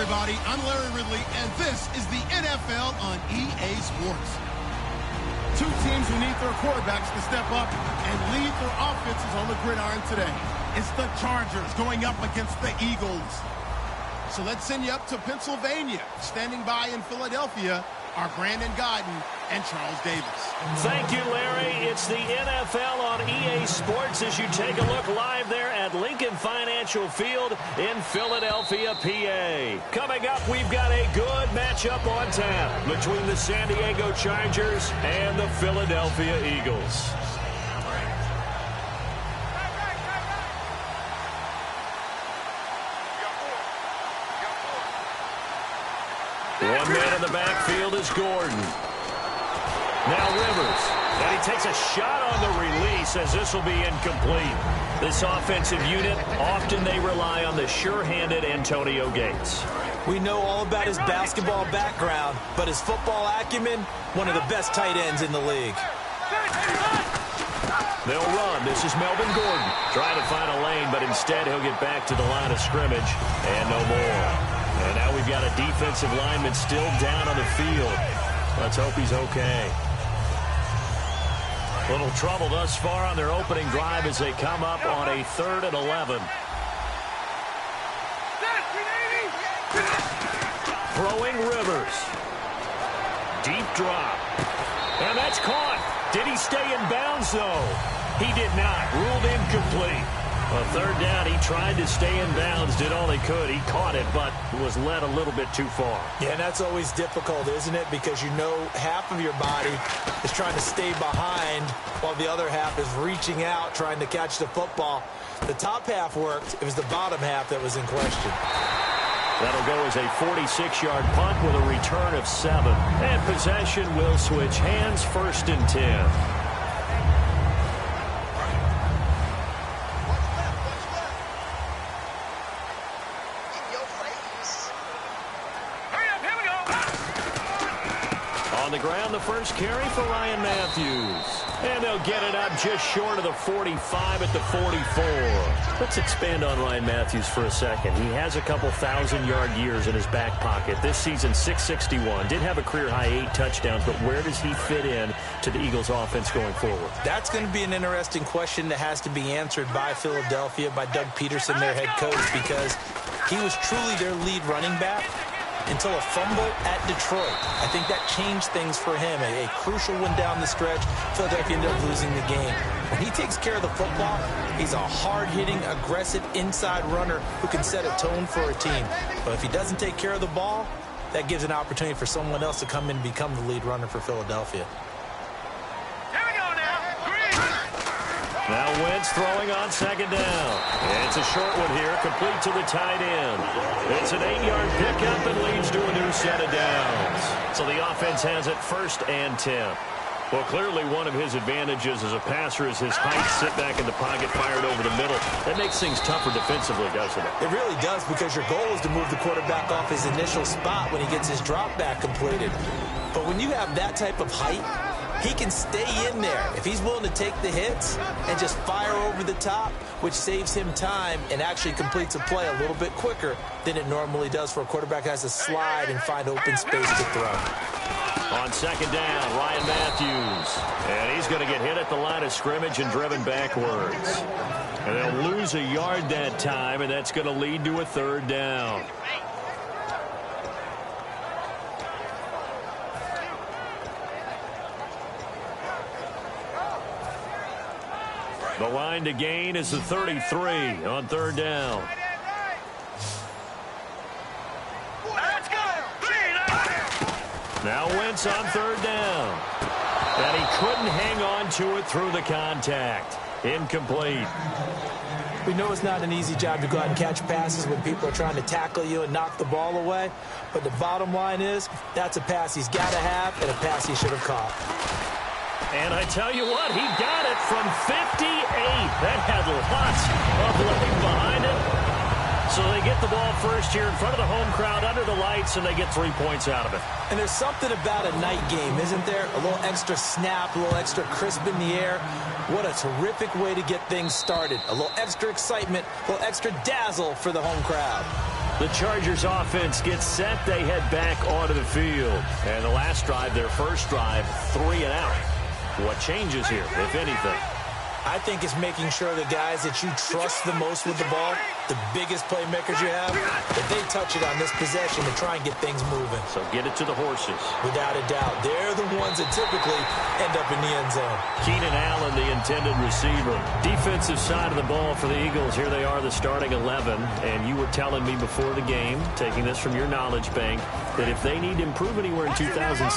everybody. I'm Larry Ridley, and this is the NFL on EA Sports. Two teams who need their quarterbacks to step up and lead their offenses on the gridiron today. It's the Chargers going up against the Eagles. So let's send you up to Pennsylvania. Standing by in Philadelphia are Brandon Godden and Charles Davis. Thank you, Larry. It's the NFL on EA Sports as you take a look live there at Lincoln Financial Field in Philadelphia, PA. Coming up, we've got a good matchup on tap between the San Diego Chargers and the Philadelphia Eagles. One man in the backfield is Gordon. Now Rivers. And he takes a shot on the release as this will be incomplete. This offensive unit, often they rely on the sure-handed Antonio Gates. We know all about his basketball background, but his football acumen, one of the best tight ends in the league. They'll run. This is Melvin Gordon. Trying to find a lane, but instead he'll get back to the line of scrimmage and no more. And now we've got a defensive lineman still down on the field. Let's hope he's okay. Little trouble thus far on their opening drive as they come up on a 3rd and 11. Throwing Rivers. Deep drop. And that's caught. Did he stay in bounds, though? He did not. Ruled incomplete. On 3rd down, he tried to stay in bounds, did all he could. He caught it, but was led a little bit too far. Yeah, and that's always difficult, isn't it? Because you know half of your body is trying to stay behind while the other half is reaching out, trying to catch the football. The top half worked. It was the bottom half that was in question. That'll go as a 46-yard punt with a return of 7. And possession will switch hands, 1st and 10. On the ground, the first carry for Ryan Matthews. And they'll get it up just short of the 45 at the 44. Let's expand on Ryan Matthews for a second. He has a couple 1,000-yard years in his back pocket. This season, 661. Did have a career-high 8 touchdowns, but where does he fit in to the Eagles' offense going forward? That's going to be an interesting question that has to be answered by Philadelphia, by Doug Peterson, their head coach, because he was truly their lead running back until a fumble at Detroit. I think that changed things for him. A crucial one down the stretch. Philadelphia ended up losing the game. When he takes care of the football, he's a hard-hitting, aggressive inside runner who can set a tone for a team. But if he doesn't take care of the ball, that gives an opportunity for someone else to come in and become the lead runner for Philadelphia. Now Wentz throwing on 2nd down. It's a short one here, complete to the tight end. It's an 8-yard pickup and leads to a new set of downs. So the offense has it 1st and 10. Well, clearly one of his advantages as a passer is his height, sit back in the pocket, fired over the middle. That makes things tougher defensively, doesn't it? It really does, because your goal is to move the quarterback off his initial spot when he gets his drop back completed. But when you have that type of height, he can stay in there if he's willing to take the hits and just fire over the top, which saves him time and actually completes a play a little bit quicker than it normally does for a quarterback who has to slide and find open space to throw. On 2nd down, Ryan Matthews. And he's going to get hit at the line of scrimmage and driven backwards. And they'll lose a yard that time, and that's going to lead to a 3rd down. The line to gain is the 33 on 3rd down. Now Wentz on 3rd down. And he couldn't hang on to it through the contact. Incomplete. We know it's not an easy job to go out and catch passes when people are trying to tackle you and knock the ball away. But the bottom line is, that's a pass he's got to have and a pass he should have caught. And I tell you what, he got it from 58. That had lots of leg behind it. So they get the ball first here in front of the home crowd under the lights, and they get 3 points out of it. And there's something about a night game, isn't there? A little extra snap, a little extra crisp in the air. What a terrific way to get things started. A little extra excitement, a little extra dazzle for the home crowd. The Chargers offense gets set. They head back onto the field. And the last drive, their first drive, 3 and out. What changes here, if anything? I think it's making sure the guys that you trust the most with the ball, the biggest playmakers you have, that they touch it on this possession to try and get things moving. So get it to the horses. Without a doubt. They're the ones that typically end up in the end zone. Keenan Allen, the intended receiver. Defensive side of the ball for the Eagles. Here they are, the starting 11. And you were telling me before the game, taking this from your knowledge bank, that if they need to improve anywhere in 2017,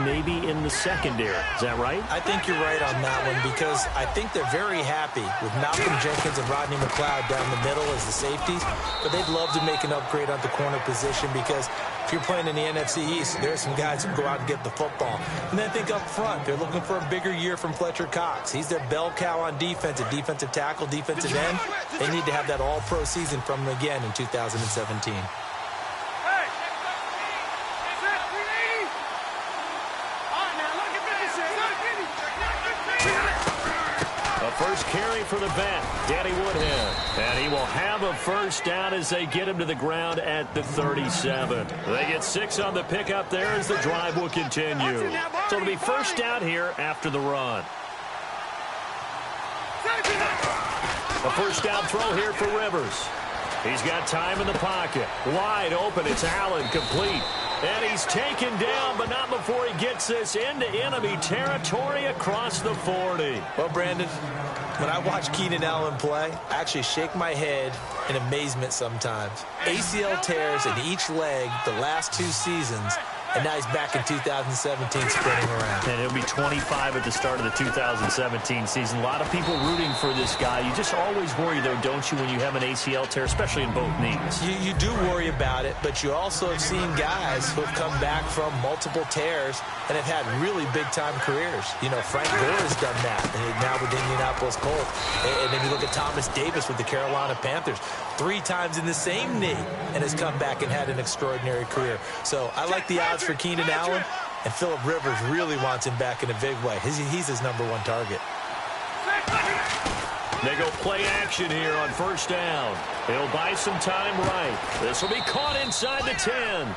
maybe in the secondary. Is that right? I think you're right on that one because I think they're very happy with Malcolm Jenkins and Rodney McLeod down the middle as the safeties, but they'd love to make an upgrade at the corner position because if you're playing in the NFC East, there are some guys who go out and get the football. And then I think up front, they're looking for a bigger year from Fletcher Cox. He's their bell cow on defense, a defensive tackle, defensive end. They need to have that all-pro season from them again in 2017. First carry for the vet, Danny Woodhead. And he will have a first down as they get him to the ground at the 37. They get 6 on the pickup there as the drive will continue. So it'll be first down here after the run. A first down throw here for Rivers. He's got time in the pocket. Wide open, it's Allen, complete. And he's taken down, but not before he gets this into enemy territory across the 40. Well, Brandon, when I watch Keenan Allen play, I actually shake my head in amazement sometimes. ACL tears in each leg the last 2 seasons, and now he's back in 2017 sprinting around. And he'll be 25 at the start of the 2017 season. A lot of people rooting for this guy. You just always worry, though, don't you, when you have an ACL tear, especially in both knees? You do worry about it, but you also have seen guys who have come back from multiple tears and have had really big-time careers. You know, Frank Gore has done that, and now with the Indianapolis Colts. And then you look at Thomas Davis with the Carolina Panthers, 3 times in the same knee, and has come back and had an extraordinary career. So I like the odds for Keenan Allen, and Phillip Rivers really wants him back in a big way. He's his #1 target. They go play action here on first down. He'll buy some time right. This will be caught inside the 10.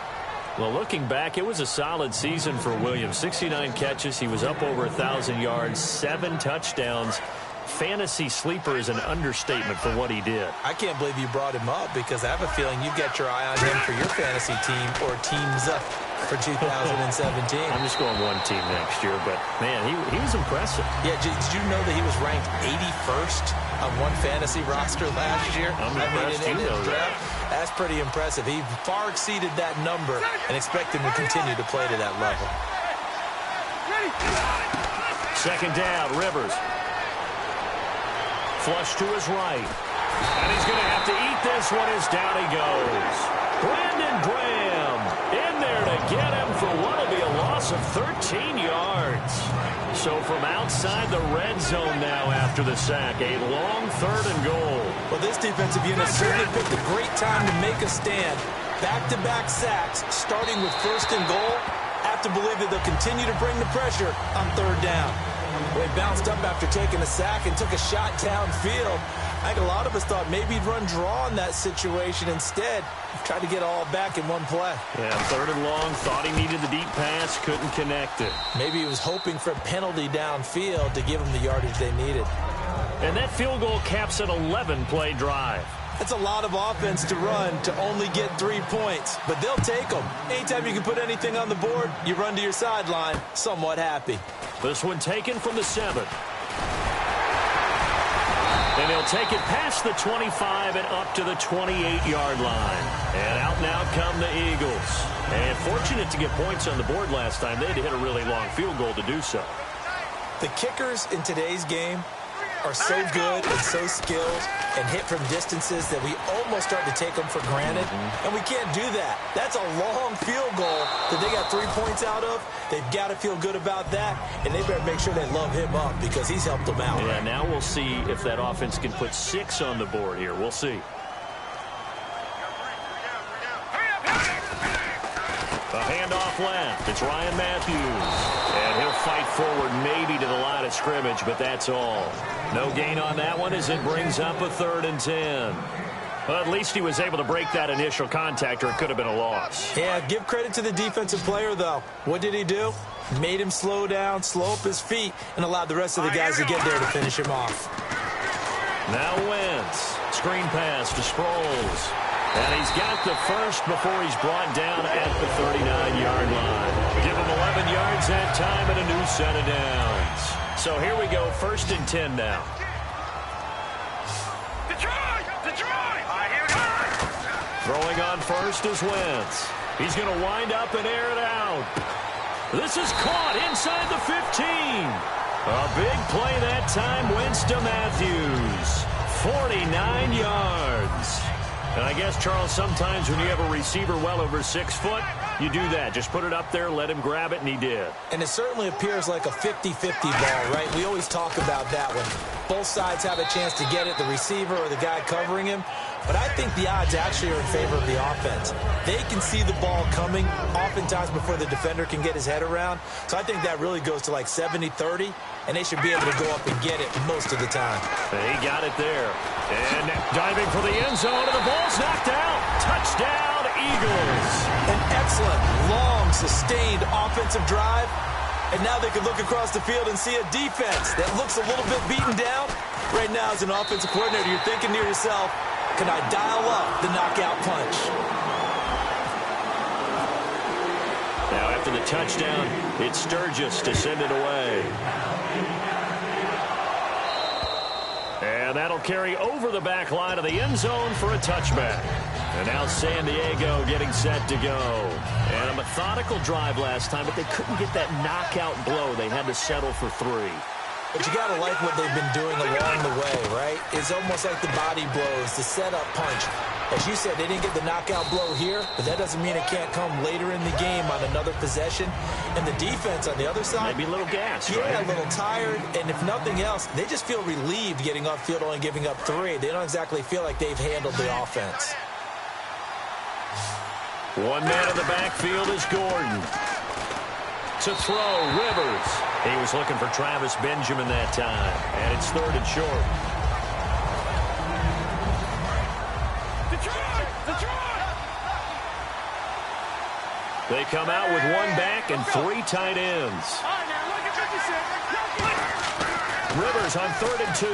Well, looking back, it was a solid season for Williams. 69 catches. He was up over 1,000 yards, 7 touchdowns. Fantasy sleeper is an understatement for what he did. I can't believe you brought him up because I have a feeling you've got your eye on him for your fantasy team or teams up for 2017. I'm just going one team next year, but, man, he was impressive. Yeah, did you know that he was ranked 81st on one fantasy roster last year? I'm impressed you know that. That's pretty impressive. He far exceeded that number and expect him to continue to play to that level. Second down, Rivers. Flush to his right. And he's going to have to eat this one as down he goes. Brandon Graham in there to get him for what will be a loss of 13 yards. So from outside the red zone now after the sack, a long 3rd and goal. Well, this defensive unit certainly picked a great time to make a stand. Back-to-back sacks, starting with 1st and goal. Have to believe that they'll continue to bring the pressure on 3rd down. Well, he bounced up after taking a sack and took a shot downfield. I think a lot of us thought maybe he'd run draw in that situation. Instead, tried to get all back in one play. Yeah, 3rd and long, thought he needed the deep pass, couldn't connect it. Maybe he was hoping for a penalty downfield to give him the yardage they needed. And that field goal caps an 11-play drive. That's a lot of offense to run to only get 3 points, but they'll take them. Anytime you can put anything on the board, you run to your sideline somewhat happy. This one taken from the 7. And he'll take it past the 25 and up to the 28-yard line. And out now come the Eagles. And fortunate to get points on the board last time. They had to hit a really long field goal to do so. The kickers in today's game are so good and so skilled and hit from distances that we almost start to take them for granted. And we can't do that. That's a long field goal that they got 3 points out of. They've got to feel good about that, and they better make sure they love him up because he's helped them out. Yeah, now we'll see if that offense can put 6 on the board here. We'll see. A handoff left. It's Ryan Matthews. And he'll fight forward maybe to the line of scrimmage, but that's all. No gain on that one as it brings up a 3rd and 10. Well, at least he was able to break that initial contact, or it could have been a loss. Yeah, give credit to the defensive player, though. What did he do? Made him slow down, slow up his feet, and allowed the rest of the guys to get there to finish him off. Now Wentz. Screen pass to Sproles. And he's got the first before he's brought down at the 39-yard line. Give him 11 yards that time and a new set of downs. So here we go, 1st and 10 now. Throwing on first is Wentz. He's going to wind up and air it out. This is caught inside the 15. A big play that time, Wentz to Matthews. 49 yards. And I guess, Charles, sometimes when you have a receiver well over 6 foot, you do that. Just put it up there, let him grab it, and he did. And it certainly appears like a 50-50 ball, right? We always talk about that one. Both sides have a chance to get it, the receiver or the guy covering him. But I think the odds actually are in favor of the offense. They can see the ball coming oftentimes before the defender can get his head around. So I think that really goes to like 70-30, and they should be able to go up and get it most of the time. He got it there. And diving for the end zone, and the ball's knocked out. Touchdown, Eagles. An excellent, long, sustained offensive drive. And now they can look across the field and see a defense that looks a little bit beaten down. Right now, as an offensive coordinator, you're thinking to yourself, can I dial up the knockout punch? Now after the touchdown, it's Sturgis to send it away. And that'll carry over the back line of the end zone for a touchback. And now San Diego getting set to go. And a methodical drive last time, but they couldn't get that knockout blow. They had to settle for 3. But you got to like what they've been doing along the way, right? It's almost like the body blows, the setup punch. As you said, they didn't get the knockout blow here, but that doesn't mean it can't come later in the game on another possession. And the defense on the other side, maybe a little gassed, yeah, right? A little tired. And if nothing else, they just feel relieved getting upfield, only giving up 3. They don't exactly feel like they've handled the offense. One man in the backfield is Gordon. To throw, Rivers. He was looking for Travis Benjamin that time. And it's 3rd and short. They come out with 1 back and 3 tight ends. Rivers on 3rd and 2.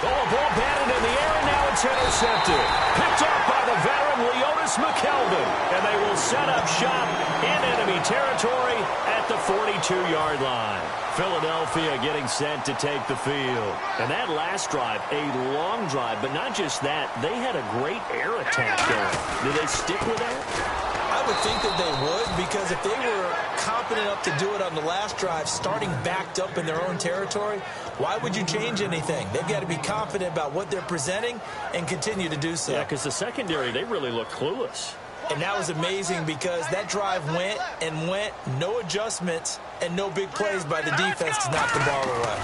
Oh, ball batted in the air, and now it's intercepted. Picked up by the veteran Leonis McKelvin. And they will set up shop in enemy territory at the 42-yard line. Philadelphia getting set to take the field. And that last drive, a long drive, but not just that. They had a great air attack going. Did they stick with that? I would think that they would, because if they were competent enough to do it on the last drive, starting backed up in their own territory, why would you change anything? They've got to be confident about what they're presenting and continue to do so. Yeah, because the secondary, they really look clueless. And that was amazing because that drive went and went, no adjustments, and no big plays by the defense to knock the ball away.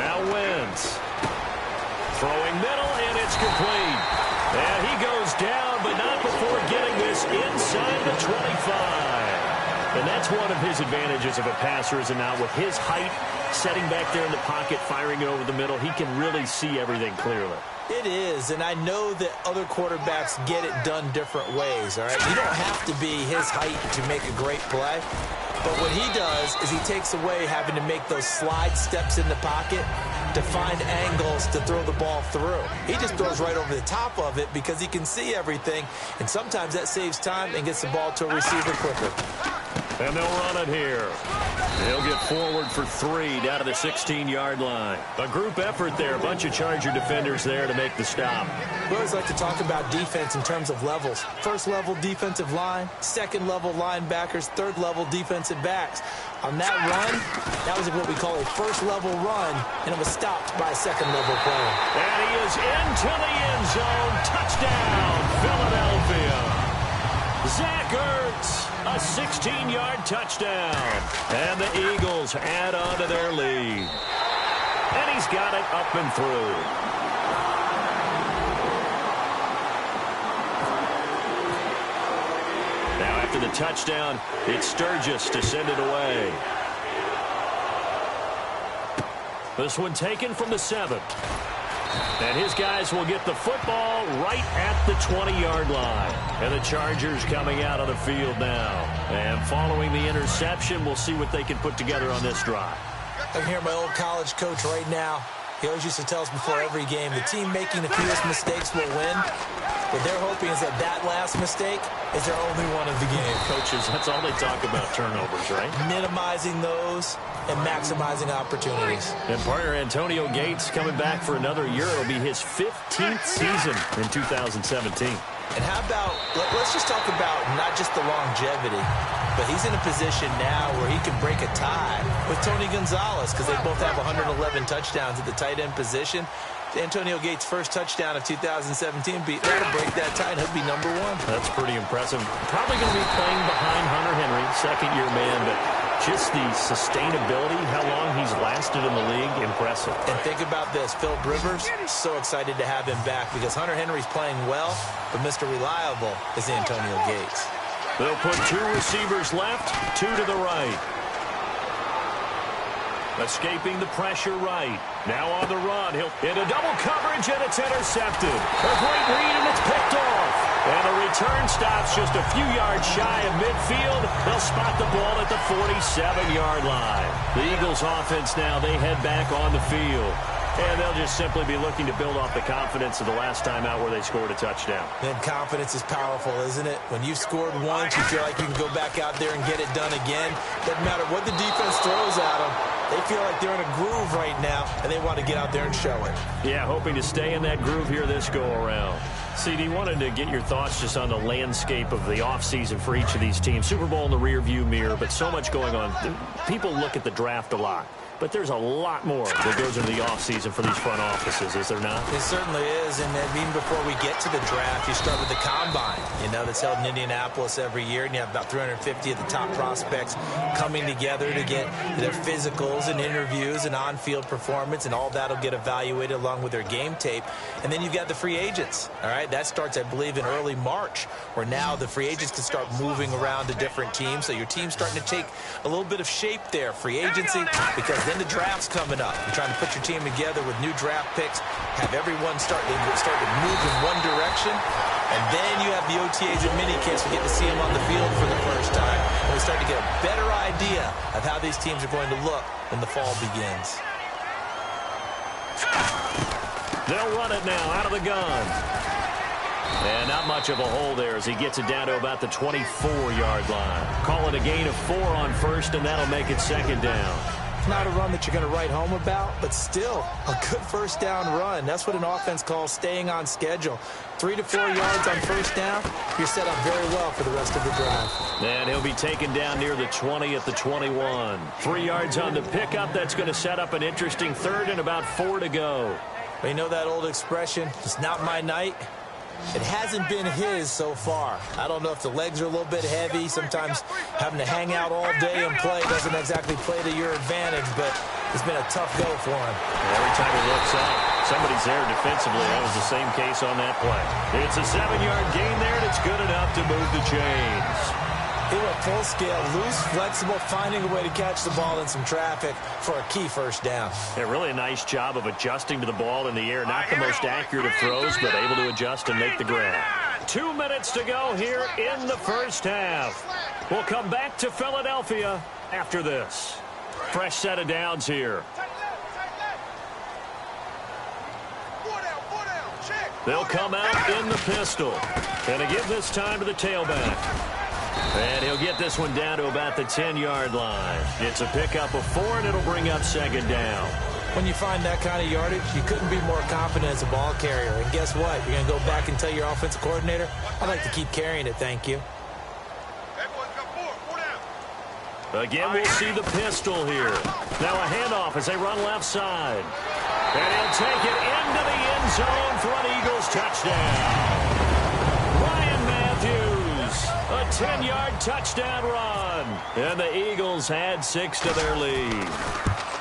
Now Wentz. Throwing middle, and it's complete. And he goes down, but not before getting this inside the 25. And that's one of his advantages of a passer, is now with his height, setting back there in the pocket, firing it over the middle, he can really see everything clearly. It is, and I know that other quarterbacks get it done different ways, all right? You don't have to be his height to make a great play. But what he does is he takes away having to make those slide steps in the pocket to find angles to throw the ball through. He just throws right over the top of it because he can see everything, and sometimes that saves time and gets the ball to a receiver quicker. And they'll run it here. They'll get forward for 3 down to the 16-yard line. A group effort there. A bunch of Charger defenders there to make the stop. We always like to talk about defense in terms of levels. First-level defensive line, second-level linebackers, third-level defensive backs. On that run, that was what we call a first-level run, and it was stopped by a second-level player. And he is into the end zone. Touchdown, Philadelphia. Zach Ertz, a 16-yard touchdown. And the Eagles add on to their lead. And he's got it up and through. Now after the touchdown, it's Sturgis to send it away. This one taken from the 7. And his guys will get the football right at the 20-yard line. And the Chargers coming out of the field now. And following the interception, we'll see what they can put together on this drive. I can hear my old college coach right now. He always used to tell us before every game, the team making the fewest mistakes will win. What they're hoping is that that last mistake is their only one of the game. Coaches, that's all they talk about, turnovers, right? Minimizing those and maximizing opportunities. And partner Antonio Gates coming back for another year. It'll be his 15th season in 2017. And how about, let's just talk about not just the longevity, but he's in a position now where he can break a tie with Tony Gonzalez because they both have 111 touchdowns at the tight end position. Antonio Gates' first touchdown of 2017, that'll break that tie, and he'll be number one. That's pretty impressive. Probably going to be playing behind Hunter Henry, second-year man, but just the sustainability, how long he's lasted in the league, impressive. And think about this. Philip Rivers, so excited to have him back because Hunter Henry's playing well, but Mr. Reliable is Antonio Gates. They'll put two receivers left, two to the right. Escaping the pressure right. Now on the run. He'll into double coverage, and it's intercepted. A great read, and it's picked off. And the return stops just a few yards shy of midfield. They'll spot the ball at the 47-yard line. The Eagles offense now, they head back on the field. And they'll just simply be looking to build off the confidence of the last time out where they scored a touchdown. And confidence is powerful, isn't it? When you've scored once, you feel like you can go back out there and get it done again. Doesn't matter what the defense throws at them. They feel like they're in a groove right now, and they want to get out there and show it. Yeah, hoping to stay in that groove here this go-around. CD, wanted to get your thoughts just on the landscape of the offseason for each of these teams. Super Bowl in the rearview mirror, but so much going on. People look at the draft a lot. But there's a lot more that goes into the offseason for these front offices, is there not? It certainly is, and even before we get to the draft, you start with the combine, that's held in Indianapolis every year, and you have about 350 of the top prospects coming together to get their physicals and interviews and on-field performance, and all that will get evaluated along with their game tape. And then you've got the free agents, all right? That starts, I believe, in early March, where now the free agents can start moving around to different teams, so your team's starting to take a little bit of shape there. Free agency, because then the draft's coming up. You're trying to put your team together with new draft picks, have everyone start to move in one direction, and then you have the OTAs and minicamps. We get to see them on the field for the first time, and we start to get a better idea of how these teams are going to look when the fall begins. They'll run it now out of the gun. And not much of a hole there as he gets it down to about the 24-yard line. Call it a gain of 4 on first, and that'll make it second down. It's not a run that you're going to write home about, but still a good first down run. That's what an offense calls staying on schedule. 3 to 4 yards on first down, you're set up very well for the rest of the drive. And he'll be taken down near the 20 at the 21. 3 yards on the pickup. That's going to set up an interesting third and about 4 to go. Well, you know that old expression, it's not my night. It hasn't been his so far. I don't know if the legs are a little bit heavy. Sometimes having to hang out all day and play doesn't exactly play to your advantage, but it's been a tough go for him. Every time he looks up, somebody's there defensively. That was the same case on that play. It's a 7-yard gain there, and it's good enough to move the chains. He went full scale, loose, flexible, finding a way to catch the ball in some traffic for a key first down. Yeah, really a nice job of adjusting to the ball in the air. Not the most accurate of throws, but able to adjust and make the grab. 2 minutes to go here in the first half. We'll come back to Philadelphia after this. Fresh set of downs here. They'll come out in the pistol. And to give this time to the tailback. And he'll get this one down to about the 10-yard line. It's a pickup of 4, and it'll bring up second down. When you find that kind of yardage, you couldn't be more confident as a ball carrier. And guess what? You're going to go back and tell your offensive coordinator, I'd like to keep carrying it, thank you. Again, we'll see the pistol here. Now a handoff as they run left side. And he'll take it into the end zone for an Eagles touchdown. A 10-yard touchdown run. And the Eagles add 6 to their lead.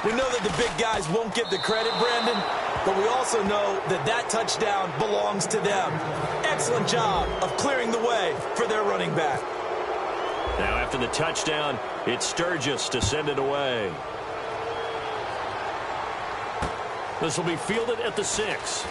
We know that the big guys won't get the credit, Brandon, but we also know that that touchdown belongs to them. Excellent job of clearing the way for their running back. Now after the touchdown, it's Sturgis to send it away. This will be fielded at the 6.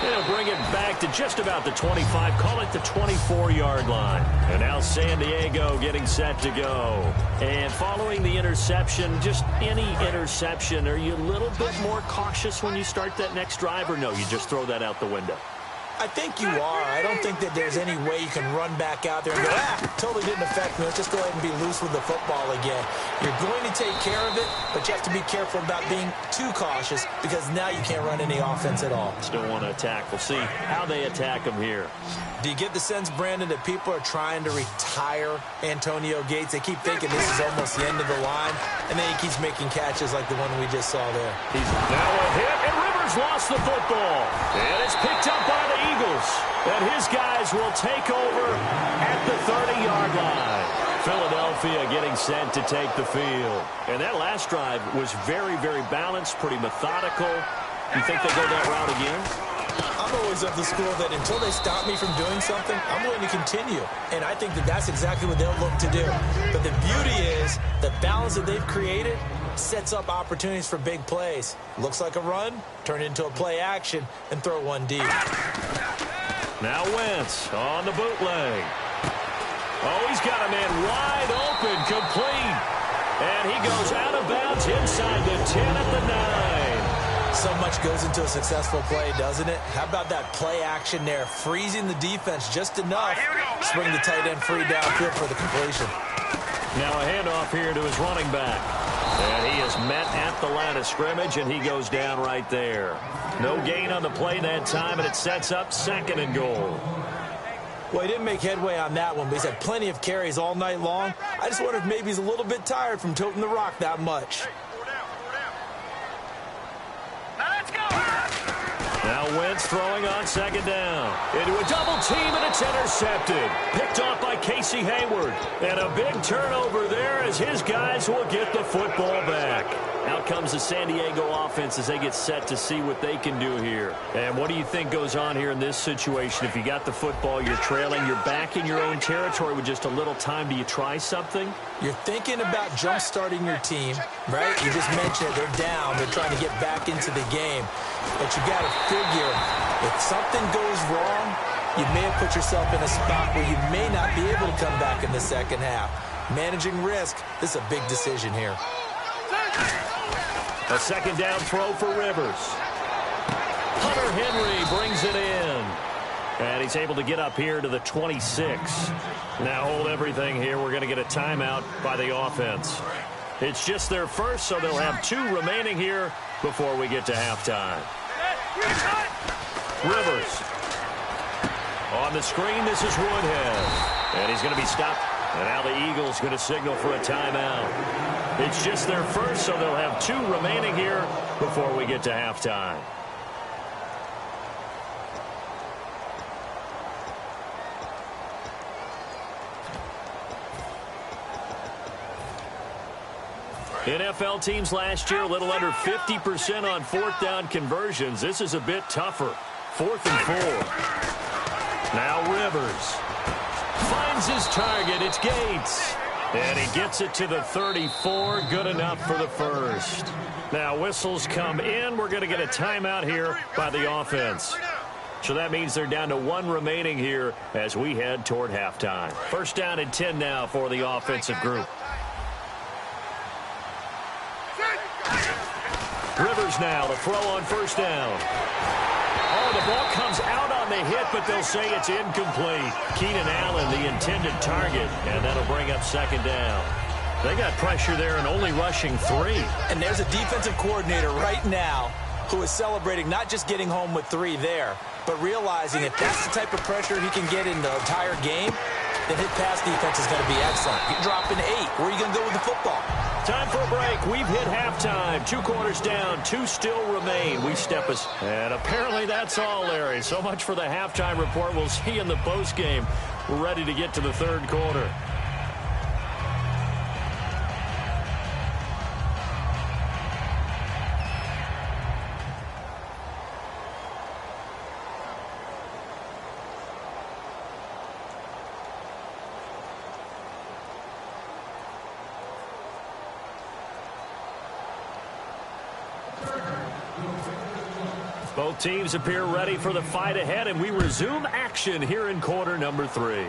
They'll bring it back to just about the 25, call it the 24-yard line. And now San Diego getting set to go. And following the interception, just any interception, are you a little bit more cautious when you start that next drive, or no, you just throw that out the window? I think you are. I don't think that there's any way you can run back out there and go, totally didn't affect me. Let's just go ahead and be loose with the football again. You're going to take care of it, but you have to be careful about being too cautious because now you can't run any offense at all. Still want to attack. We'll see how they attack him here. Do you get the sense, Brandon, that people are trying to retire Antonio Gates? They keep thinking this is almost the end of the line, and then he keeps making catches like the one we just saw there. He's now a hit, and Rivers lost the football. And it's picked up by the Eagles. And his guys will take over at the 30-yard line. Philadelphia getting set to take the field. And that last drive was very, very balanced, pretty methodical. You think they go that route again? I'm always of the school that until they stop me from doing something, I'm willing to continue. And I think that that's exactly what they'll look to do. But the beauty is the balance that they've created sets up opportunities for big plays. Looks like a run, turn it into a play action, and throw one deep. Now Wentz on the bootleg. Oh, he's got a man wide open, complete. And he goes out of bounds inside the 10 at the 9. So much goes into a successful play, doesn't it? How about that play action there, freezing the defense just enough to bring the tight end free downfield for the completion. Now a handoff here to his running back. And he is met at the line of scrimmage, and he goes down right there. No gain on the play that time, and it sets up 2nd and goal. Well, he didn't make headway on that one, but he's had plenty of carries all night long. I just wonder if maybe he's a little bit tired from toting the rock that much. Now Wentz throwing on 2nd down. Into a double team, and it's intercepted. Picked off by Casey Hayward. And a big turnover there as his guys will get the football back. Out comes the San Diego offense as they get set to see what they can do here. And what do you think goes on here in this situation? If you got the football, you're trailing, you're back in your own territory with just a little time. Do you try something? You're thinking about jump-starting your team, right? You just mentioned it. They're down. They're trying to get back into the game. But you got to figure if something goes wrong, you may have put yourself in a spot where you may not be able to come back in the second half. Managing risk, this is a big decision here. A 2nd down throw for Rivers. Hunter Henry brings it in. And he's able to get up here to the 26. Now hold everything here. We're going to get a timeout by the offense. It's just their first, so they'll have 2 remaining here before we get to halftime. Rivers. On the screen, this is Woodhead. And he's going to be stopped. And now the Eagles going to signal for a timeout. It's just their first, so they'll have 2 remaining here before we get to halftime. NFL teams last year a little under 50% on 4th down conversions. This is a bit tougher. 4th and 4. Now Rivers finds his target. It's Gates. And he gets it to the 34. Good enough for the first. Now whistles come in. We're going to get a timeout here by the offense. So that means they're down to 1 remaining here as we head toward halftime. 1st down and 10 now for the offensive group. Rivers now to throw on 1st down. Oh, the ball comes out on the hit, but they'll say it's incomplete. Keenan Allen, the intended target, and that'll bring up 2nd down. They got pressure there and only rushing 3. And there's a defensive coordinator right now who is celebrating not just getting home with 3 there, but realizing if that's the type of pressure he can get in the entire game, then his pass defense is going to be excellent. You're dropping 8. Where are you going to go with the football? Time for a break. We've hit halftime. 2 quarters down. 2 still remain. We step us. And apparently that's all, Larry. So much for the halftime report. We'll see you in the postgame. We're ready to get to the 3rd quarter. Both teams appear ready for the fight ahead, and we resume action here in quarter number 3.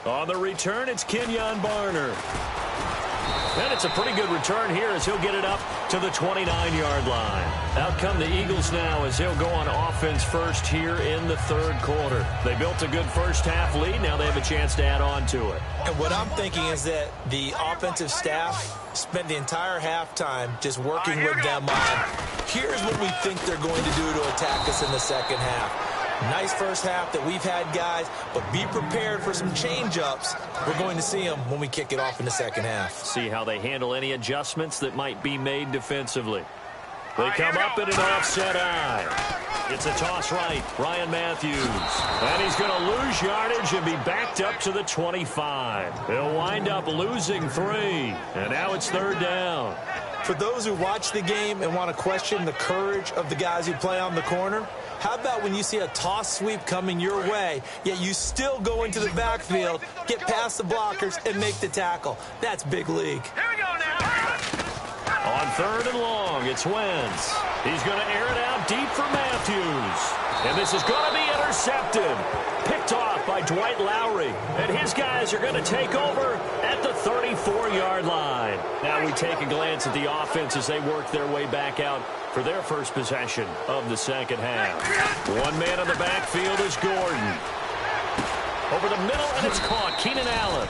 On the return, it's Kenyon Barner. And it's a pretty good return here as he'll get it up to the 29-yard line. Out come the Eagles now as they'll go on offense first here in the third quarter. They built a good first-half lead. Now they have a chance to add on to it. And what I'm thinking is that the offensive staff spent the entire halftime just working with them on, here's what we think they're going to do to attack us in the second half. Nice first half that we've had, guys, but be prepared for some change-ups. We're going to see them when we kick it off in the second half. See how they handle any adjustments that might be made defensively. They come up in an offset eye. It's a toss right. Ryan Matthews. And he's going to lose yardage and be backed up to the 25. He'll wind up losing 3. And now it's third down. For those who watch the game and want to question the courage of the guys who play on the corner, how about when you see a toss sweep coming your way, yet you still go into the backfield, get past the blockers, and make the tackle? That's big league. Here we go now. On third and long, it's Wentz. He's going to air it out deep for Matthews. And this is going to be intercepted. Picked off by Dwight Lowry. And his guys are going to take over at the 34-yard line. Now we take a glance at the offense as they work their way back out for their first possession of the second half. One man in the backfield is Gordon. Over the middle, and it's caught. Keenan Allen.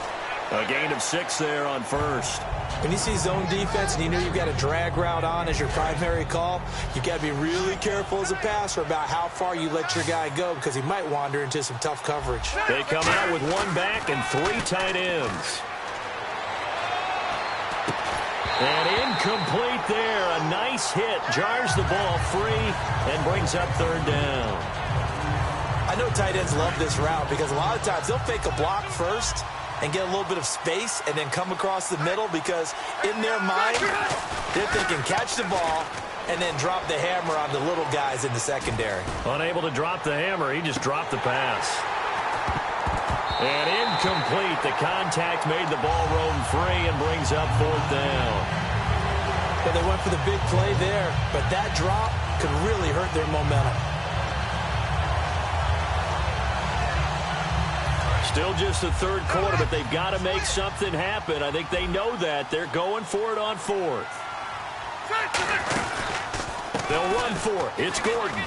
A gain of 6 there on first. When you see zone defense and you know you've got a drag route on as your primary call, you've got to be really careful as a passer about how far you let your guy go because he might wander into some tough coverage. They come out with 1 back and 3 tight ends. And incomplete there. A nice hit. Jars the ball free and brings up third down. I know tight ends love this route because a lot of times they'll fake a block first and get a little bit of space and then come across the middle because in their mind, they're thinking catch the ball and then drop the hammer on the little guys in the secondary. Unable to drop the hammer, he just dropped the pass. And incomplete. The contact made the ball roam free and brings up fourth down. Well, they went for the big play there, but that drop could really hurt their momentum. Still just the third quarter, but they've got to make something happen. I think they know that. They're going for it on fourth. They'll run for it. It's Gordon.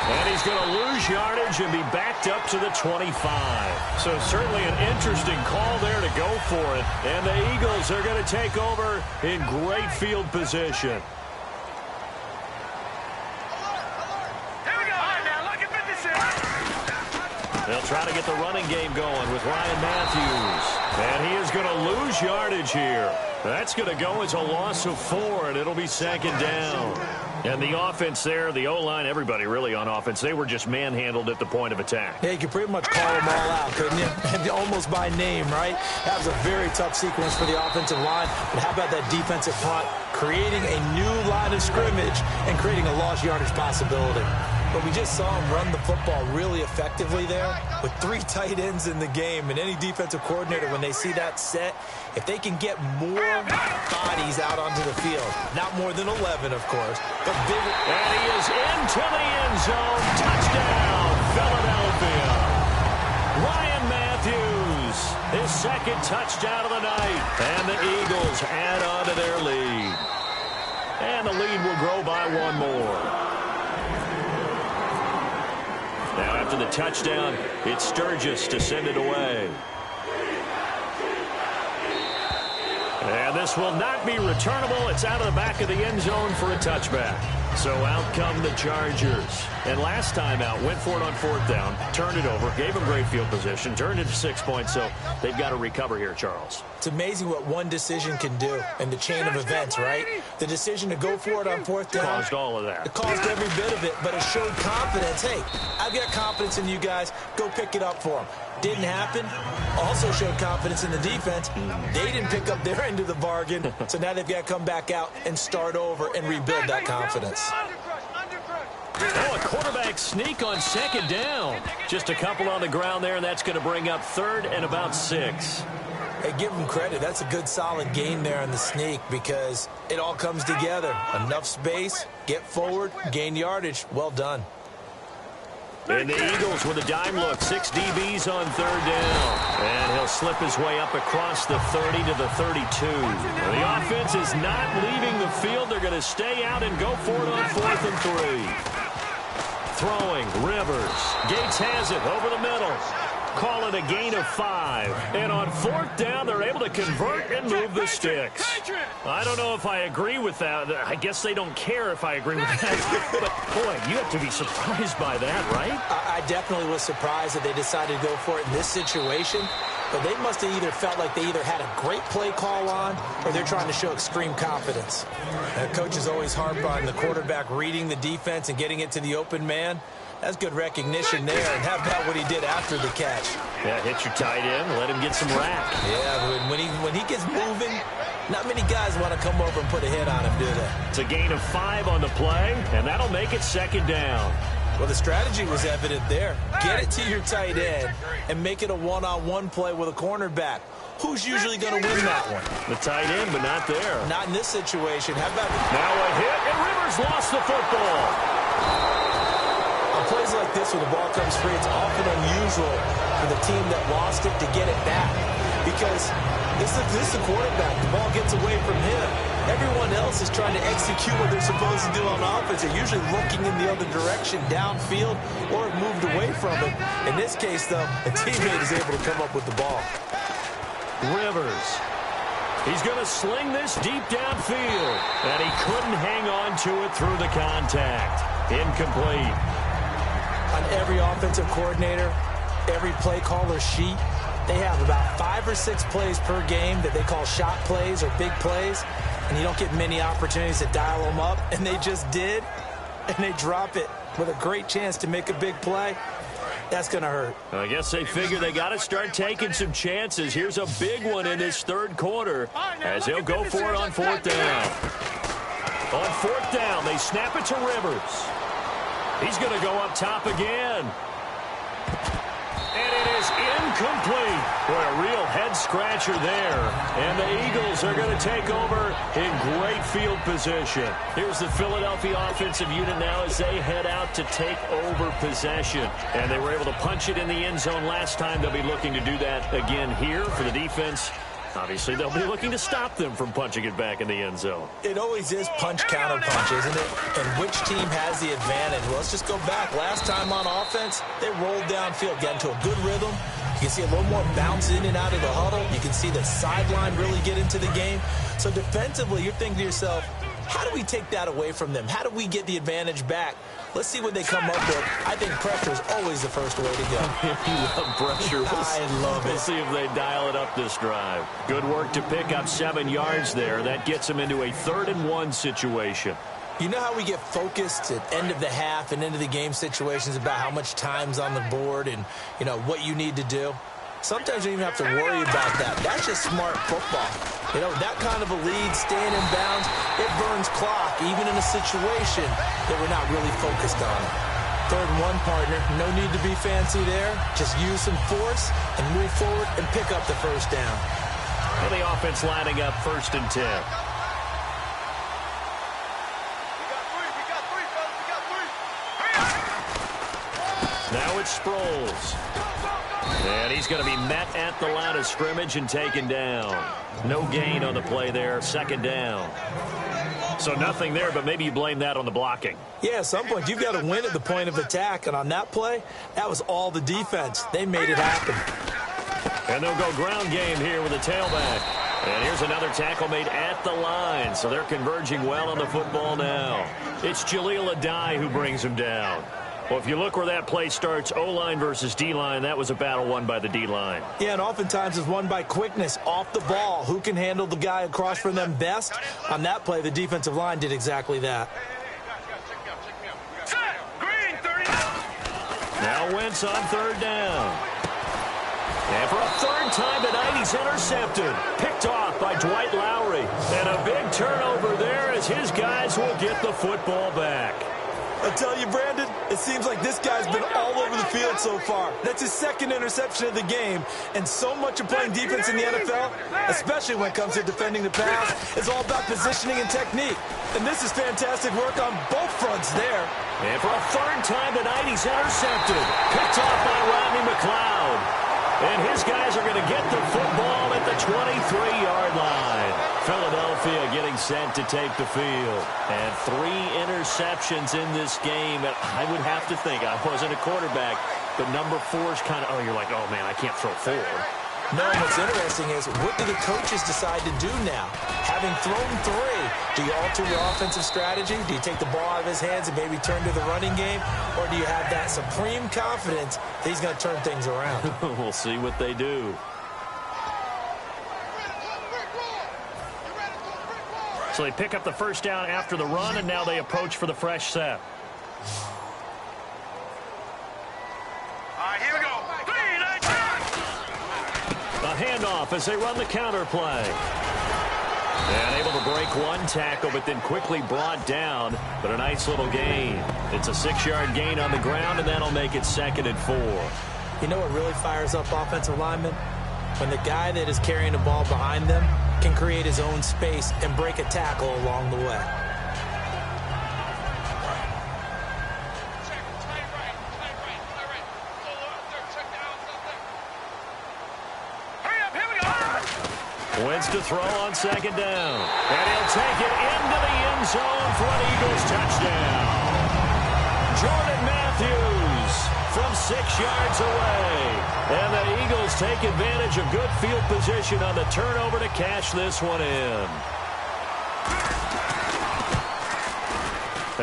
And he's going to lose yardage and be backed up to the 25. So certainly an interesting call there to go for it. And the Eagles are going to take over in great field position. They'll try to get the running game going with Ryan Matthews. And he is going to lose yardage here. That's going to go as a loss of 4, and it'll be second down. And the offense there, the O-line, everybody really on offense, they were just manhandled at the point of attack. Yeah, you could pretty much call them all out, couldn't you? And almost by name, right? That was a very tough sequence for the offensive line. But how about that defensive punt? Creating a new line of scrimmage and creating a lost yardage possibility. But we just saw him run the football really effectively there with 3 tight ends in the game. And any defensive coordinator, when they see that set, if they can get more bodies out onto the field, not more than 11, of course, but bigger. And he is into the end zone. Touchdown, Philadelphia. Ryan Matthews, his second touchdown of the night. And the Eagles add on to their lead. And the lead will grow by 1 more. Now after the touchdown, it's Sturgis to send it away. And this will not be returnable. It's out of the back of the end zone for a touchback. So out come the Chargers. And last time out, went for it on 4th down, turned it over, gave them great field position, turned it to 6 points. So they've got to recover here, Charles. It's amazing what one decision can do in the chain of events, right? The decision to go for it on 4th down. Caused all of that. It caused every bit of it, but it showed confidence. Hey, I've got confidence in you guys. Go pick it up for them. Didn't happen. Also showed confidence in the defense. They didn't pick up their end of the bargain, so now they've got to come back out and start over and rebuild that confidence. Oh, a quarterback sneak on 2nd down. Just a couple on the ground there, and that's going to bring up 3rd and about 6. Hey, give him credit. That's a good, solid gain there on the sneak because it all comes together. Enough space, get forward, gain yardage. Well done. And the Eagles with a dime look. 6 DBs on third down. And he'll slip his way up across the 30 to the 32. The offense is not leaving the field. They're going to stay out and go for it on 4th and 3. Throwing, Rivers. Gates has it over the middle. Call it a gain of 5. And on 4th down, they're able to convert and move the sticks. I don't know if I agree with that. I guess they don't care if I agree with that. But, boy, you have to be surprised by that, right? I definitely was surprised that they decided to go for it in this situation. But they must have either felt like they either had a great play call on or they're trying to show extreme confidence. Coaches always harp on the quarterback reading the defense and getting it to the open man. That's good recognition there, and how about what he did after the catch? Yeah, hit your tight end, let him get some rack. Yeah, when he gets moving, not many guys want to come over and put a hit on him, do they? It's a gain of 5 on the play, and that'll make it 2nd down. Well, the strategy was evident there. Get it to your tight end and make it a one-on-one play with a cornerback. Who's usually going to win that one? The tight end, but not there. Not in this situation. How about now a hit, and Rivers lost the football. On plays like this, when the ball comes free, it's often unusual for the team that lost it to get it back because this is the quarterback. The ball gets away from him. Everyone else is trying to execute what they're supposed to do on offense. They're usually looking in the other direction, downfield, or have moved away from it. In this case, though, a teammate is able to come up with the ball. Rivers. He's going to sling this deep downfield, and he couldn't hang on to it through the contact. Incomplete. On every offensive coordinator, every play caller sheet, they have about 5 or 6 plays per game that they call shot plays or big plays, and you don't get many opportunities to dial them up, and they just did, and they drop it with a great chance to make a big play. That's going to hurt. I guess they figure they got to start taking some chances. Here's a big one in this 3rd quarter as he'll go for it on 4th down. On 4th down, they snap it to Rivers. He's going to go up top again. And it is incomplete. Boy, a real head-scratcher there. And the Eagles are going to take over in great field position. Here's the Philadelphia offensive unit now as they head out to take over possession. And they were able to punch it in the end zone last time. They'll be looking to do that again here for the defense. Obviously, they'll be looking to stop them from punching it back in the end zone. It always is punch-counter-punch, isn't it? And which team has the advantage? Well, let's just go back. Last time on offense, they rolled downfield, got into a good rhythm. You can see a little more bounce in and out of the huddle. You can see the sideline really get into the game. So defensively, you're thinking to yourself, how do we take that away from them? How do we get the advantage back? Let's see what they come up with. I think pressure is always the first way to go. You love pressure. I love it. We'll see if they dial it up this drive. Good work to pick up 7 yards there. That gets them into a 3rd and 1 situation. You know how we get focused at end of the half and into the game situations about how much time's on the board and, you know, what you need to do? Sometimes you don't even have to worry about that. That's just smart football. You know, that kind of a lead, staying in bounds, it burns clock, even in a situation that we're not really focused on. 3rd and 1, partner. No need to be fancy there. Just use some force and move forward and pick up the 1st down. And the offense lining up 1st and 10. Now it's Sproles. And he's going to be met at the line of scrimmage and taken down. No gain on the play there. 2nd down. So nothing there, but maybe you blame that on the blocking. Yeah, at some point you've got to win at the point of attack. And on that play, that was all the defense. They made it happen. And they'll go ground game here with a tailback. And here's another tackle made at the line. So they're converging well on the football now. It's Jaleel Adai who brings him down. Well, if you look where that play starts, O-line versus D-line, that was a battle won by the D-line. Yeah, and oftentimes it's won by quickness off the ball. Who can handle the guy across from them best? On that play, the defensive line did exactly that. Now Wentz on 3rd down. And for a 3rd time tonight, he's intercepted. Picked off by Dwight Lowry. And a big turnover there as his guys will get the football back. I tell you, Brandon, it seems like this guy's been all over the field so far. That's his second interception of the game, and so much of playing defense in the NFL, especially when it comes to defending the pass, is all about positioning and technique. And this is fantastic work on both fronts there. And for a third time tonight, he's intercepted. Picked off by Rodney McLeod. And his guys are going to get the football at the 23-yard line. Philadelphia getting set to take the field. And 3 interceptions in this game. And I would have to think, I wasn't a quarterback, but number 4 is kind of, oh, you're like, oh, man, I can't throw 4. No, what's interesting is, what do the coaches decide to do now? Having thrown 3, do you alter your offensive strategy? Do you take the ball out of his hands and maybe turn to the running game? Or do you have that supreme confidence that he's going to turn things around? We'll see what they do. So they pick up the first down after the run, and now they approach for the fresh set. A handoff as they run the counter play. And able to break one tackle, but then quickly brought down. But a nice little gain. It's a 6-yard gain on the ground, and that'll make it 2nd and 4. You know what really fires up offensive linemen? When the guy that is carrying the ball behind them can create his own space and break a tackle along the way. Wins to throw on 2nd down. And he'll take it into the end zone for an Eagles touchdown. Jordan Matthews from 6 yards away. And the Eagles take advantage of good field position on the turnover to cash this one in.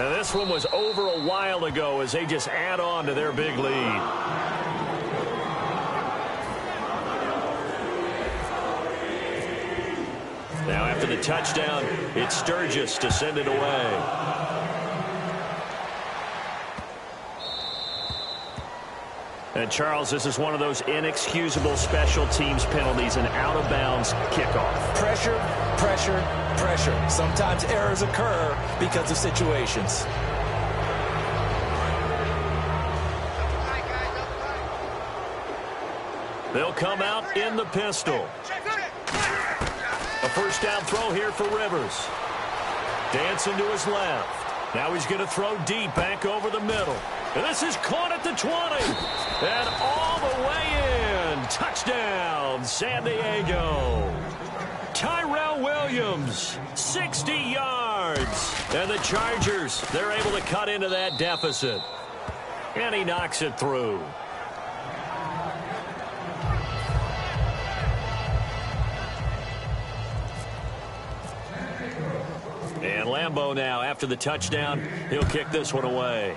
And this one was over a while ago as they just add on to their big lead. Now after the touchdown, it's Sturgis to send it away. And Charles, this is one of those inexcusable special teams penalties, an out-of-bounds kickoff. Pressure, pressure, pressure. Sometimes errors occur because of situations. They'll come out in the pistol. A first down throw here for Rivers. Dancing to his left. Now he's going to throw deep back over the middle. And this is caught at the 20. And all the way in. Touchdown, San Diego. Tyrell Williams, 60 yards. And the Chargers, they're able to cut into that deficit. And he knocks it through. And Lambeau now, after the touchdown, he'll kick this one away.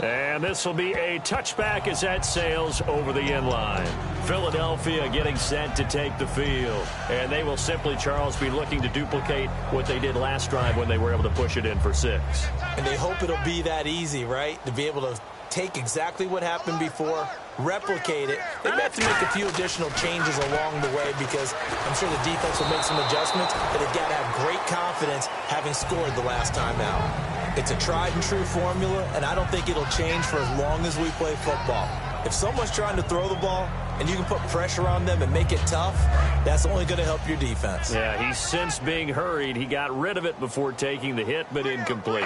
And this will be a touchback as that sails over the end line. Philadelphia getting set to take the field. And they will simply, Charles, be looking to duplicate what they did last drive when they were able to push it in for 6. And they hope it'll be that easy, right? To be able to take exactly what happened before, replicate it. They may have to make a few additional changes along the way because I'm sure the defense will make some adjustments, but they've got to have great confidence having scored the last time out. It's a tried-and-true formula, and I don't think it'll change for as long as we play football. If someone's trying to throw the ball and you can put pressure on them and make it tough, that's only going to help your defense. Yeah, he's since being hurried. He got rid of it before taking the hit, but incomplete.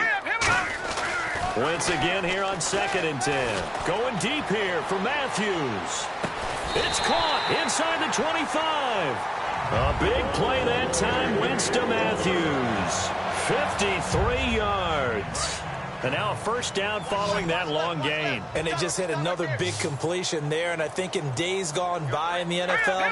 Once again here on 2nd and 10. Going deep here for Matthews. It's caught inside the 25. A big play that time. Wentz to Matthews. 53 yards. And now a first down following that long gain. And they just hit another big completion there. And I think in days gone by in the NFL,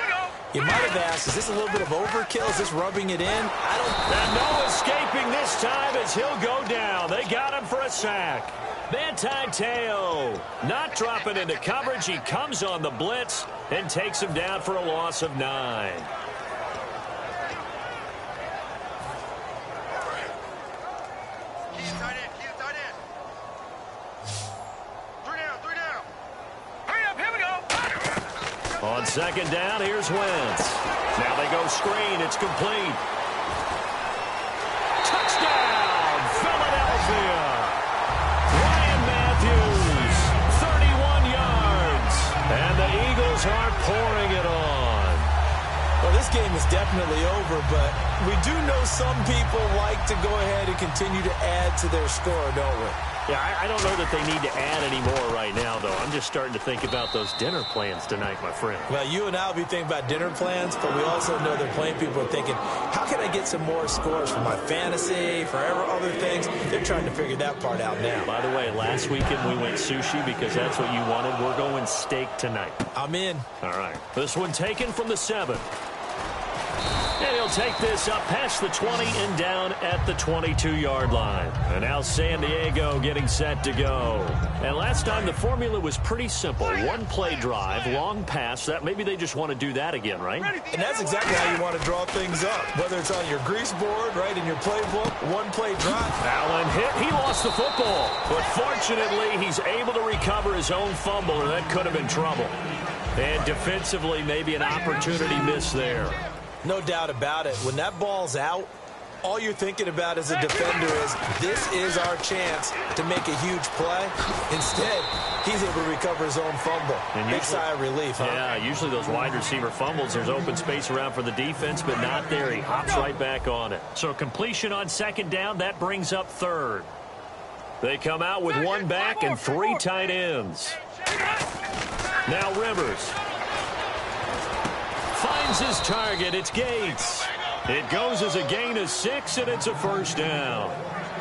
you might have asked, is this a little bit of overkill? Is this rubbing it in? And no escaping this time as he'll go down. They got him for a sack. Manti Te'o not dropping into coverage. He comes on the blitz and takes him down for a loss of 9. On 2nd down, here's Wentz. Now they go screen. It's complete. Touchdown! pouring it on. Well, this game is definitely over, but we do know some people like to go ahead and continue to add to their score, don't we? Yeah, I don't know that they need to add any more right now, though. I'm just starting to think about those dinner plans tonight, my friend. Well, you and I will be thinking about dinner plans, but we also know they're playing people are thinking, how can I get some more scores for my fantasy, for other things? They're trying to figure that part out now. By the way, last weekend we went sushi because that's what you wanted. We're going steak tonight. I'm in. All right. This one taken from the 7. And he'll take this up past the 20 and down at the 22-yard line. And now San Diego getting set to go. And last time the formula was pretty simple. One play drive, long pass. That maybe they just want to do that again, right? And that's exactly how you want to draw things up. Whether it's on your grease board, right, in your playbook, one play drive. Allen hit. He lost the football. But fortunately, he's able to recover his own fumble, and that could have been trouble. And defensively, maybe an opportunity missed there. No doubt about it. When that ball's out, all you're thinking about as a defender is, this is our chance to make a huge play. Instead, he's able to recover his own fumble. And big sigh of relief, huh? Yeah, usually those wide receiver fumbles, there's open space around for the defense, but not there. He hops right back on it. So completion on second down, that brings up third. They come out with one back and 3 tight ends. Now Rivers finds his target. It's Gates. It goes as a gain of 6, and it's a first down.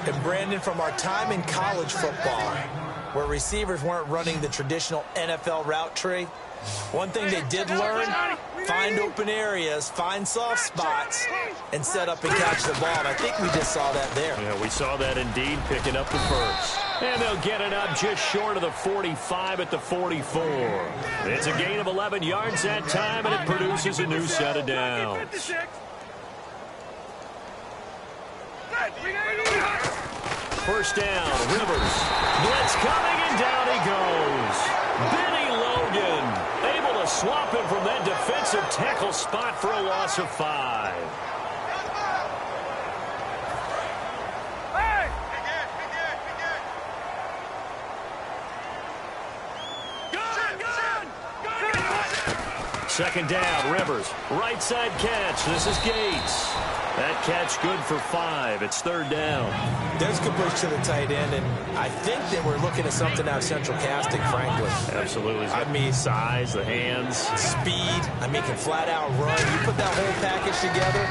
And Brandon, from our time in college football, where receivers weren't running the traditional NFL route tree, one thing they did learn, find open areas, find soft spots, and set up and catch the ball. And I think we just saw that there. Yeah, we saw that indeed, picking up the first. And they'll get it up just short of the 45 at the 44. It's a gain of 11 yards that time, and it produces a new set of downs. First down, Rivers. Blitz coming, and down he goes. Benny Logan able to swap him from that defensive tackle spot for a loss of 5. Second down, Rivers. Right side catch. This is Gates. That catch good for 5. It's third down. There's good push to the tight end, and I think that we're looking at something out of central casting, frankly. Absolutely. I mean, size, the hands. Speed. I mean, can flat out run. You put that whole package together,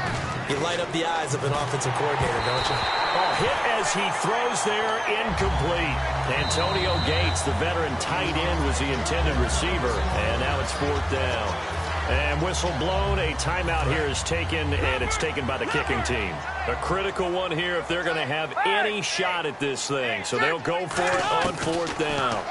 you light up the eyes of an offensive coordinator, don't you? Oh, hit as he throws there, incomplete. Antonio Gates, the veteran tight end, was the intended receiver, and now it's fourth down. And whistle blown, a timeout here is taken, and it's taken by the kicking team. A critical one here if they're going to have any shot at this thing. So they'll go for it on fourth down.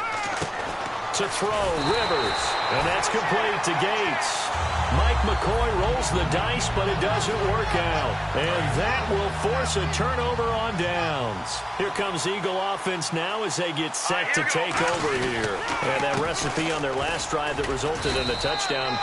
To throw, Rivers, and that's complete to Gates. Mike McCoy rolls the dice, but it doesn't work out. And that will force a turnover on downs. Here comes Eagle offense now as they get set to take over here. And that recipe on their last drive that resulted in a touchdown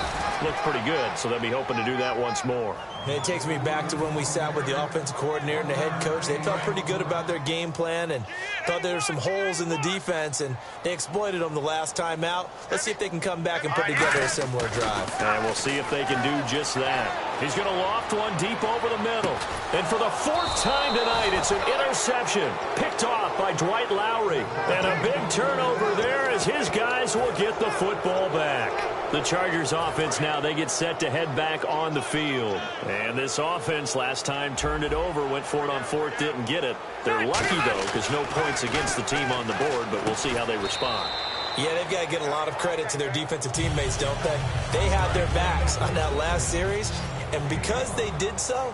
looked pretty good, so they'll be hoping to do that once more. And it takes me back to when we sat with the offensive coordinator and the head coach. They felt pretty good about their game plan and thought there were some holes in the defense, and they exploited them the last time out. Let's see if they can come back and put together a similar drive. And we'll see if they can do just that. He's going to loft one deep over the middle. And for the 4th time tonight, it's an interception. Picked off by Dwight Lowry. And a big turnover there as his guys will get the football back. The Chargers offense now, they get set to head back on the field. And this offense last time turned it over, went for it on 4th, didn't get it. They're lucky, though, because no points against the team on the board, but we'll see how they respond. Yeah, they've got to get a lot of credit to their defensive teammates, don't they? They had their backs on that last series, and because they did so,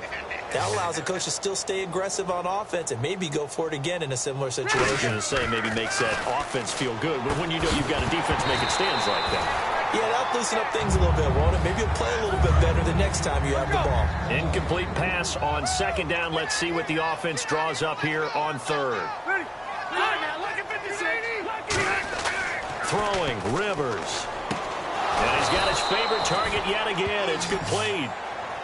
that allows the coach to still stay aggressive on offense and maybe go for it again in a similar situation. I was going to say maybe makes that offense feel good, but when you know you've got a defense making stands like that. Yeah, that'll loosen up things a little bit, won't it? Maybe you'll play a little bit better the next time you have the ball. Incomplete pass on second down. Let's see what the offense draws up here on third. Throwing, Rivers. And he's got his favorite target yet again. It's complete.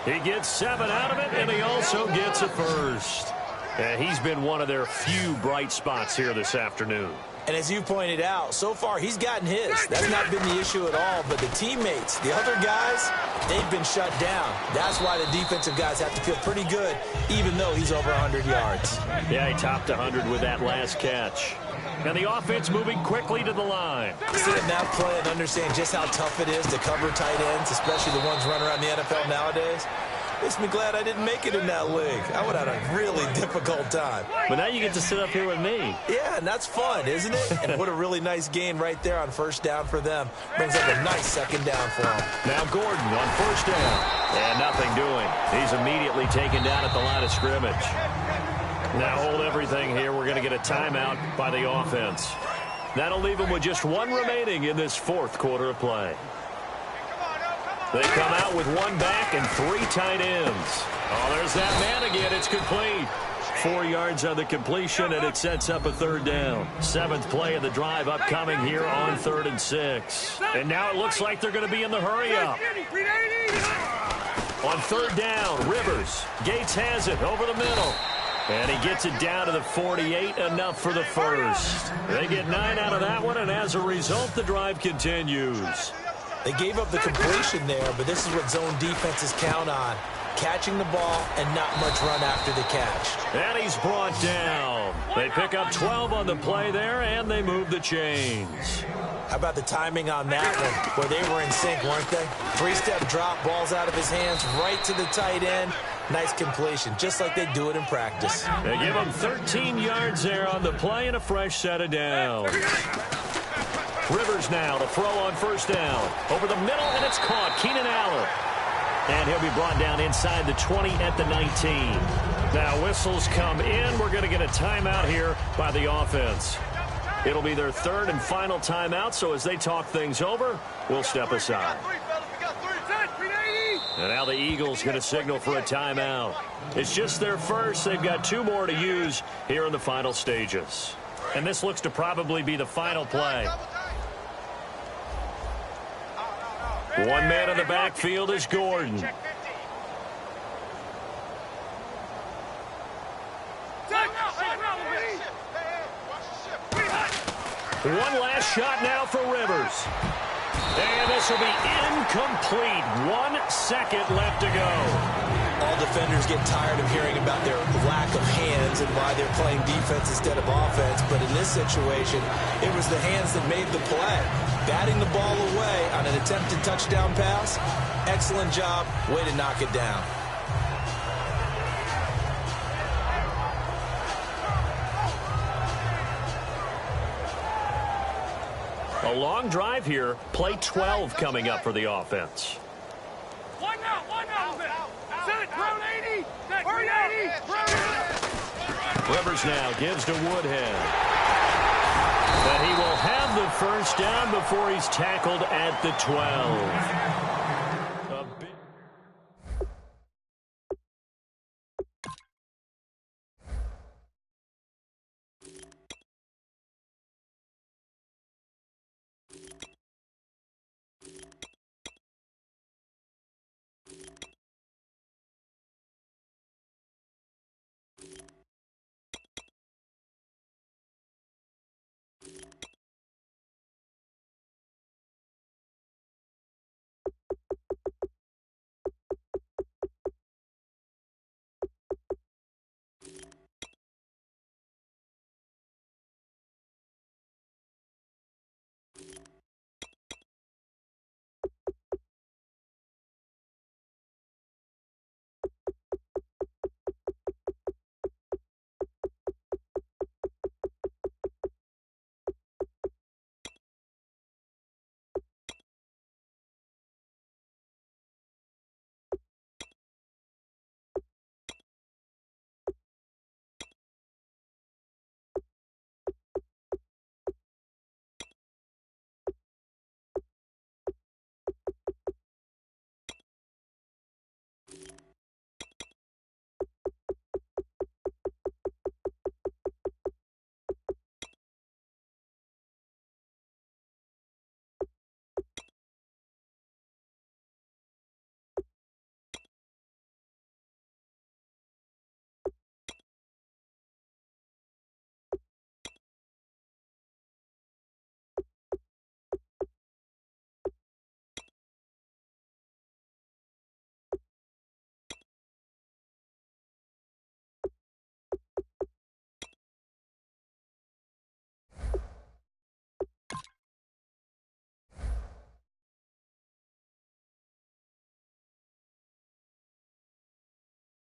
He gets 7 out of it, and he also gets a first. And he's been one of their few bright spots here this afternoon. And as you pointed out, so far he's gotten his. That's not been the issue at all. But the teammates, the other guys, they've been shut down. That's why the defensive guys have to feel pretty good, even though he's over 100 yards. Yeah, he topped 100 with that last catch. And the offense moving quickly to the line. Seeing that play and understand just how tough it is to cover tight ends, especially the ones running around the NFL nowadays, makes me glad I didn't make it in that league. I would have had a really difficult time. But now you get to sit up here with me. Yeah, and that's fun, isn't it? And what a really nice gain right there on first down for them. Brings up a nice second down for them. Now Gordon on first down. And nothing doing. He's immediately taken down at the line of scrimmage. Now hold everything here. We're going to get a timeout by the offense. That'll leave them with just one remaining in this fourth quarter of play. They come out with one back and three tight ends. Oh, there's that man again. It's complete. 4 yards on the completion, and it sets up a third down. 7th play of the drive upcoming here on 3rd and 6. And now it looks like they're going to be in the hurry-up. On 3rd down, Rivers. Gates has it over the middle. And he gets it down to the 48, enough for the first. They get 9 out of that one, and as a result, the drive continues. They gave up the completion there, but this is what zone defenses count on. Catching the ball and not much run after the catch. And he's brought down. They pick up 12 on the play there, and they move the chains. How about the timing on that one, where they were in sync, weren't they? 3-step drop, balls out of his hands, right to the tight end. Nice completion, just like they do it in practice. They give him 13 yards there on the play and a fresh set of downs. Rivers now to throw on first down. Over the middle, and it's caught. Keenan Allen. And he'll be brought down inside the 20 at the 19. Now whistles come in. We're going to get a timeout here by the offense. It'll be their third and final timeout, so as they talk things over, we'll step aside. And now the Eagles going to signal for a timeout. It's just their first. They've got 2 more to use here in the final stages. And this looks to probably be the final play. One man in the backfield is Gordon. One last shot now for Rivers. And this will be incomplete. 1 second left to go. All defenders get tired of hearing about their lack of hands and why they're playing defense instead of offense. But in this situation, it was the hands that made the play. Batting the ball away on an attempted touchdown pass. Excellent job. Way to knock it down. A long drive here. Play 12 coming up for the offense. One out. Set it, throw 80. Rivers now gives to Woodhead. But he will have the first down before he's tackled at the 12.